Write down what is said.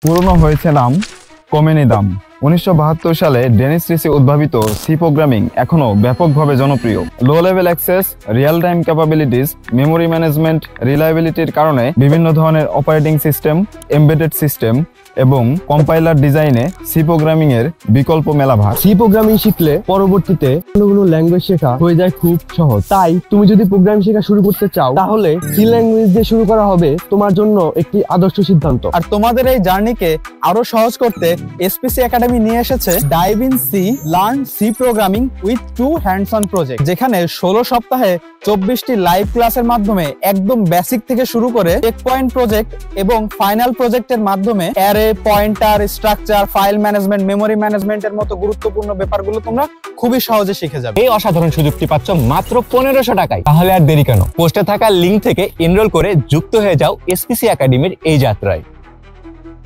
পুরনো হয়েছে নাম, কমেনি দাম। 1972 সালে ডেনিস রিসি উদ্ভাবিত সি প্রোগ্রামিং এখনো ব্যাপকভাবে জনপ্রিয়। Low level access, real time capabilities, memory management, রিলায়েবিলিটির কারণে বিভিন্ন ধরনের অপারেটিং সিস্টেম, এমবেডেড সিস্টেম এবং কম্পাইলার ডিজাইনে সি প্রোগ্রামিং এর বিকল্প মেলাভার। সি প্রোগ্রামিং শিখলে পরবর্তীতে অন্য ল্যাঙ্গুয়েজ শেখা হয়ে যায় খুব সহজ। তাই তুমি যদি প্রোগ্রামিং শেখা শুরু করতে চাও তাহলে সি ল্যাঙ্গুয়েজ দিয়ে শুরু করা হবে তোমার জন্য একটি আদর্শ সিদ্ধান্ত। আর তোমাদের এই জার্নিকে আরো সহজ করতে এসপিসি একাডেমি নিয়ে এসেছে dive in C, learn C programming with 2 hands on project, যেখানে 16 সপ্তাহে 24টি লাইভ ক্লাসের মাধ্যমে একদম বেসিক থেকে শুরু করে চেক পয়েন্ট প্রজেক্ট এবং ফাইনাল প্রজেক্টের মাধ্যমে array, pointer, structure, file management, memory ম্যানেজমেন্টের মতো গুরুত্বপূর্ণ ব্যাপারগুলো তোমরা খুবই সহজে শিখে যাবে। এই অসাধারণ সুযোগটি পাচ্ছ মাত্র 1500 টাকায়। তাহলে আর দেরি কেন? পোস্টে থাকা লিংক থেকে এনরোল করে যুক্ত হয়ে যাও এসপিসি একাডেমির এই যাত্রায়।